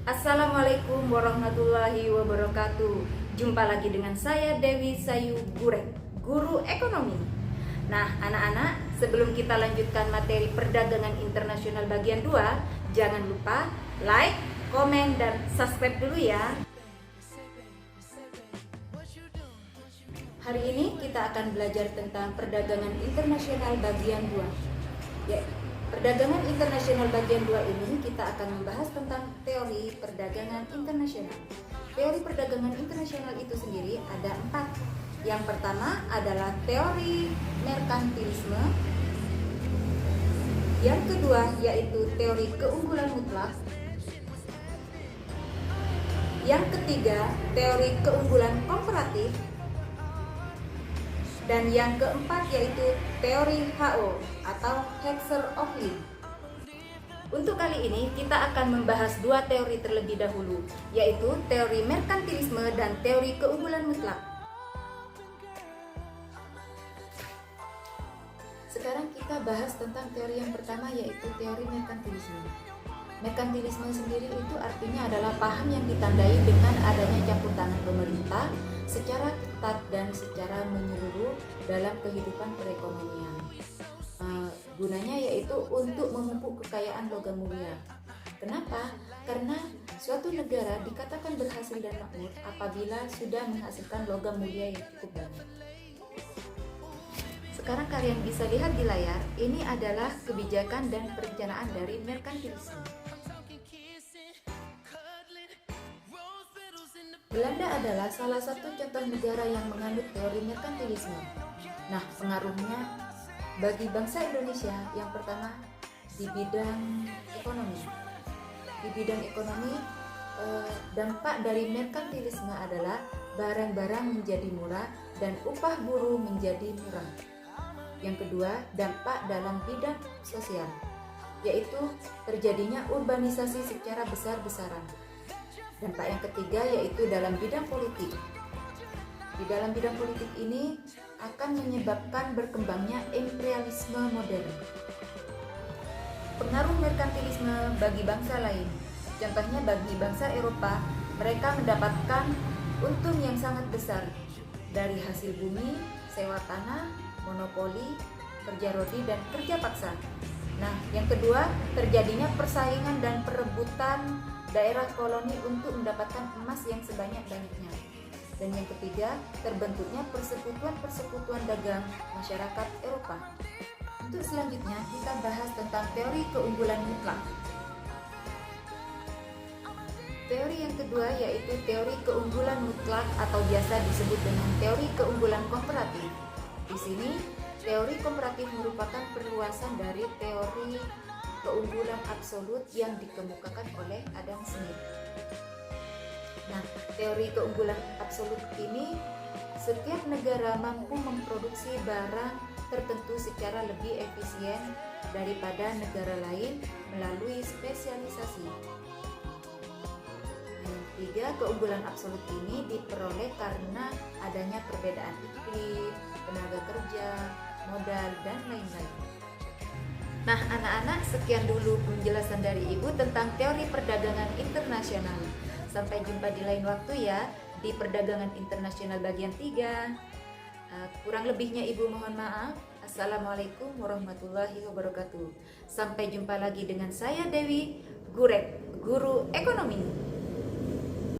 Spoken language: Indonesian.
Assalamualaikum warahmatullahi wabarakatuh. Jumpa lagi dengan saya Dewi Sayu Gurek, guru ekonomi. Nah, anak-anak, sebelum kita lanjutkan materi perdagangan internasional bagian 2, jangan lupa like, komen, dan subscribe dulu ya. Hari ini kita akan belajar tentang perdagangan internasional bagian 2. Ya, perdagangan internasional bagian 2 ini kita akan membahas tentang teori perdagangan internasional. Teori perdagangan internasional itu sendiri ada 4. Yang pertama adalah teori merkantilisme. Yang kedua yaitu teori keunggulan mutlak. Yang ketiga teori keunggulan komparatif. Dan yang keempat yaitu teori HO atau Haxer-Ohlin. Untuk kali ini kita akan membahas 2 teori terlebih dahulu, yaitu teori merkantilisme dan teori keunggulan mutlak. Sekarang kita bahas tentang teori yang pertama, yaitu teori merkantilisme. Merkantilisme sendiri itu artinya adalah paham yang ditandai dengan adanya campur tangan pemerintah secara ketat dan secara menyeluruh dalam kehidupan perekonomian. Gunanya yaitu untuk memupuk kekayaan logam mulia. Kenapa? Karena suatu negara dikatakan berhasil dan makmur apabila sudah menghasilkan logam mulia yang cukup banyak. Sekarang kalian bisa lihat di layar, ini adalah kebijakan dan perencanaan dari merkantilisme. Belanda adalah salah satu contoh negara yang menganut teori merkantilisme. Nah, pengaruhnya bagi bangsa Indonesia yang pertama di bidang ekonomi. Di bidang ekonomi, dampak dari merkantilisme adalah barang-barang menjadi murah dan upah buruh menjadi murah. Yang kedua, dampak dalam bidang sosial, yaitu terjadinya urbanisasi secara besar-besaran. Dampak yang ketiga yaitu dalam bidang politik. Di dalam bidang politik ini akan menyebabkan berkembangnya imperialisme modern. Pengaruh merkantilisme bagi bangsa lain. Contohnya bagi bangsa Eropa, mereka mendapatkan untung yang sangat besar dari hasil bumi, sewa tanah, monopoli, kerja rodi, dan kerja paksa. Nah, yang kedua, terjadinya persaingan dan perebutan daerah koloni untuk mendapatkan emas yang sebanyak-banyaknya. Dan yang ketiga, terbentuknya persekutuan-persekutuan dagang masyarakat Eropa. Untuk selanjutnya, kita bahas tentang teori keunggulan mutlak. Teori yang kedua yaitu teori keunggulan mutlak atau biasa disebut dengan teori keunggulan komparatif. Di sini, teori komparatif merupakan perluasan dari teori keunggulan absolut yang dikemukakan oleh Adam Smith. Nah, teori keunggulan absolut ini, setiap negara mampu memproduksi barang tertentu secara lebih efisien daripada negara lain melalui spesialisasi. Yang ketiga, keunggulan absolut ini diperoleh karena adanya perbedaan iklim, tenaga kerja, modal, dan lain-lain. Nah, anak-anak, sekian dulu penjelasan dari Ibu tentang teori perdagangan internasional. Sampai jumpa di lain waktu ya, di perdagangan internasional bagian 3. Kurang lebihnya Ibu mohon maaf. Assalamualaikum warahmatullahi wabarakatuh. Sampai jumpa lagi dengan saya Dewi Gurek, guru ekonomi.